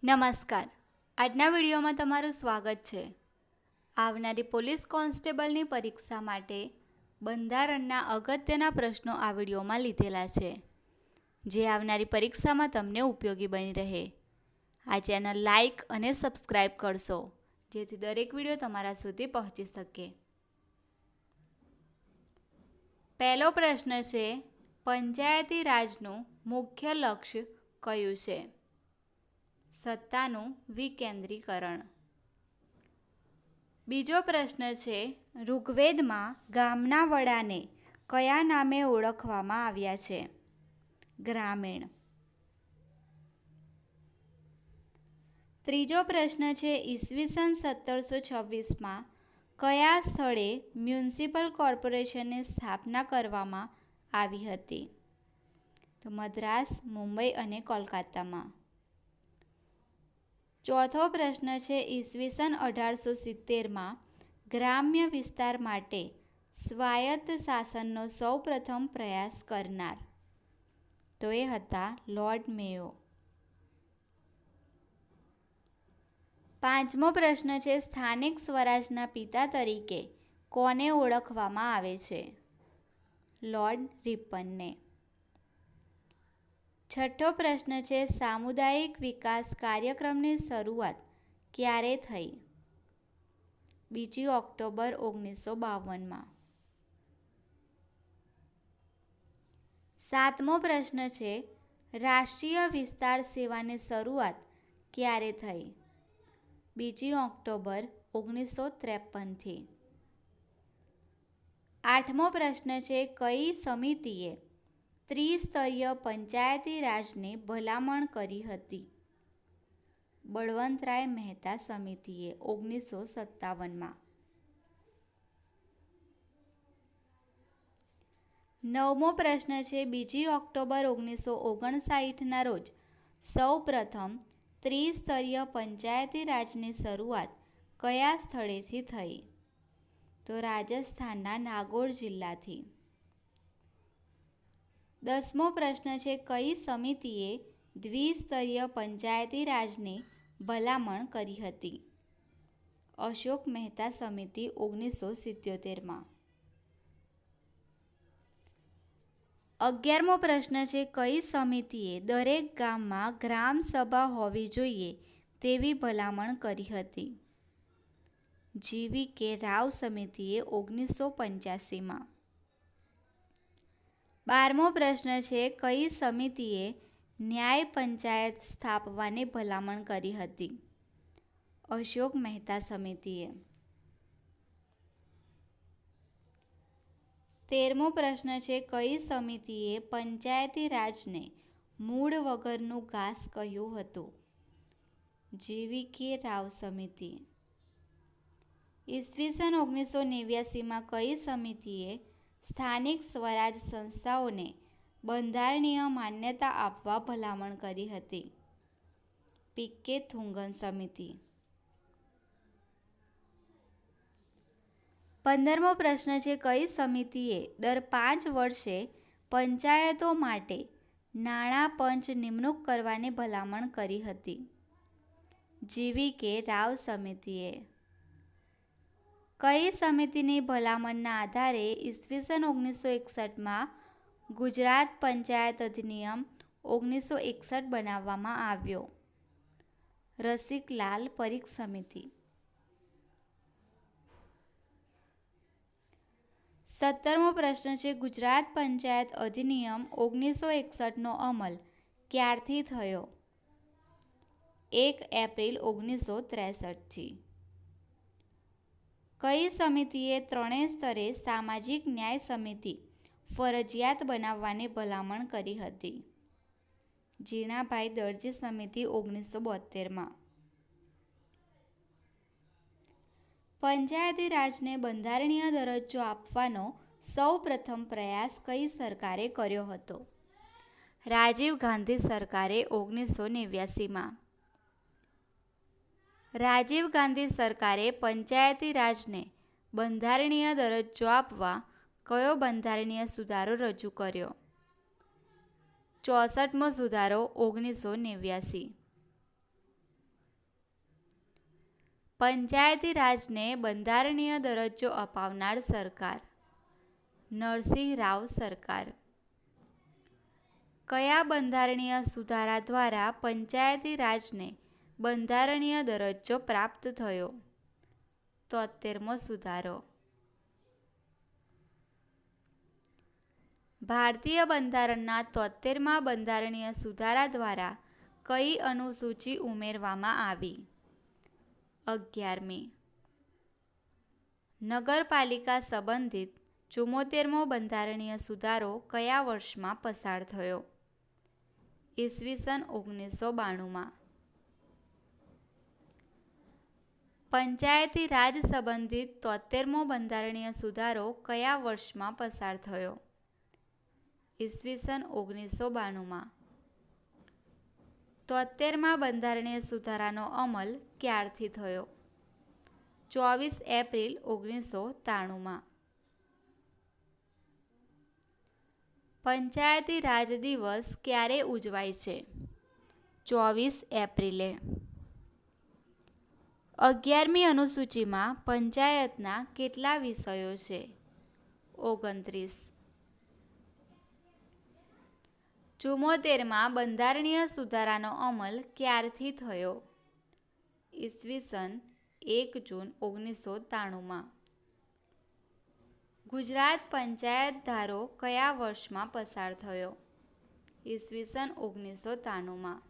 નમસ્કાર. આજના વિડીયોમાં તમારું સ્વાગત છે. આવનારી પોલીસ કોન્સ્ટેબલની પરીક્ષા માટે બંધારણના અગત્યના પ્રશ્નો આ વિડીયોમાં લીધેલા છે, જે આવનારી પરીક્ષામાં તમને ઉપયોગી બની રહે. આ ચેનલ લાઈક અને સબસ્ક્રાઈબ કરશો, જેથી દરેક વિડીયો તમારા સુધી પહોંચી શકે. પહેલો પ્રશ્ન છે, પંચાયતી રાજનું મુખ્ય લક્ષ્ય કયું છે? સત્તાનું વિકેન્દ્રીકરણ. બીજો પ્રશ્ન છે, ઋગ્વેદમાં ગામના વડાને કયા નામે ઓળખવામાં આવ્યા છે? ગ્રામીણ. ત્રીજો પ્રશ્ન છે, ઈસવીસન 1726માં કયા સ્થળે મ્યુનિસિપલ કોર્પોરેશનની સ્થાપના કરવામાં આવી હતી? તો મદ્રાસ, મુંબઈ અને કોલકાતામાં. ચોથો પ્રશ્ન છે, ઈસવીસન 1870માં ગ્રામ્ય વિસ્તાર માટે સ્વાયત્ત શાસનનો સૌપ્રથમ પ્રયાસ કરનાર, તો એ હતા લોર્ડ મેયો. પાંચમો પ્રશ્ન છે, સ્થાનિક સ્વરાજના પિતા તરીકે કોને ઓળખવામાં આવે છે? લોર્ડ રિપનને. છઠ્ઠો પ્રશ્ન છે, સામુદાયિક વિકાસ કાર્યક્રમની શરૂઆત ક્યારે થઈ? 2 ઓક્ટોબર 1952માં. સાતમો પ્રશ્ન છે, રાષ્ટ્રીય વિસ્તાર સેવાની શરૂઆત ક્યારે થઈ? 2 ઓક્ટોબર 1953થી. આઠમો પ્રશ્ન છે, કઈ સમિતિએ ત્રિસ્તરીય પંચાયતી રાજની ભલામણ કરી હતી? બળવંતરાય મહેતા સમિતિએ 1957માં. નવમો પ્રશ્ન છે, 2 ઓક્ટોબર 1959ના રોજ સૌ પ્રથમ ત્રિસ્તરીય પંચાયતી રાજની શરૂઆત કયા સ્થળેથી થઈ? તો રાજસ્થાનના નાગોર જિલ્લાથી. 10મો પ્રશ્ન છે, કઈ સમિતિએ દ્વિસ્તરીય પંચાયતી રાજની ભલામણ કરી હતી? અશોક મહેતા સમિતિ 1977માં. 11મો પ્રશ્ન છે, કઈ સમિતિએ દરેક ગામમાં ગ્રામ સભા હોવી જોઈએ તેવી ભલામણ કરી હતી? GVK રાવ સમિતિએ 1985માં. 12મો પ્રશ્ન છે, કઈ સમિતિએ ન્યાય પંચાયત સ્થાપવાની ભલામણ કરી હતી? અશોક મહેતા સમિતિએ. 13મો પ્રશ્ન છે, કઈ સમિતિએ પંચાયતી રાજને મૂળ વગરનું ઘાસ કહ્યું હતું? GVK રાવ સમિતિ. ઈસવીસન 1989માં કઈ સમિતિએ સ્થાનિક સ્વરાજ સંસ્થાઓને બંધારણીય માન્યતા આપવા ભલામણ કરી હતી? પી.કે. થુંગન સમિતિ. 15મો પ્રશ્ન છે, કઈ સમિતિએ દર 5 વર્ષે પંચાયતો માટે નાણાં પંચ નિમણૂક કરવાની ભલામણ કરી હતી? GVK રાવ સમિતિએ. કઈ સમિતિની ભલામણના આધારે ઈસવીસન 1961માં ગુજરાત પંચાયત અધિનિયમ 1961 બનાવવામાં આવ્યો? રસિકલાલ પરીખ સમિતિ. 17મો પ્રશ્ન છે, ગુજરાત પંચાયત અધિનિયમ 1961નો અમલ ક્યારથી થયો? 1 એપ્રિલ 1963થી. કઈ સમિતિએ ત્રણેય સ્તરે સામાજિક ન્યાય સમિતિ ફરજિયાત બનાવવાની ભલામણ કરી હતી? જીણાભાઈ દરજી સમિતિ 1972માં. પંચાયતી રાજને બંધારણીય દરજ્જો આપવાનો સૌ પ્રથમ પ્રયાસ કઈ સરકારે કર્યો હતો? રાજીવ ગાંધી સરકારે 1989માં. રાજીવ ગાંધી સરકારે પંચાયતી રાજને બંધારણીય દરજ્જો આપવા કયો બંધારણીય સુધારો રજૂ કર્યો? 64મો સુધારો 1989. પંચાયતી રાજને બંધારણીય દરજ્જો અપાવનાર સરકાર? નરસિંહ રાવ સરકાર. કયા બંધારણીય સુધારા દ્વારા પંચાયતી રાજને બંધારણીય દરજ્જો પ્રાપ્ત થયો? 73મો સુધારો. ભારતીય બંધારણના 73મા બંધારણીય સુધારા દ્વારા કઈ અનુસૂચિ ઉમેરવામાં આવી? 11મી. નગરપાલિકા સંબંધિત 74મો બંધારણીય સુધારો કયા વર્ષમાં પસાર થયો? ઈસવીસન 1992માં. પંચાયતી રાજ સંબંધિત 73મો બંધારણીય સુધારો કયા વર્ષમાં પસાર થયો? ઈસવીસન 1992માં. 73મા બંધારણીય સુધારાનો અમલ ક્યારથી થયો? 24 એપ્રિલ 1993માં. પંચાયતી રાજ દિવસ ક્યારે ઉજવાય છે? 24 એપ્રિલે. 11મી અનુસૂચિમાં પંચાયતના કેટલા વિષયો છે? 29. 74મા બંધારણીય સુધારાનો અમલ ક્યારથી થયો? ઈસવીસન 1 જૂન 1993માં. ગુજરાત પંચાયત ધારો કયા વર્ષમાં પસાર થયો? ઈસવીસન 1993માં.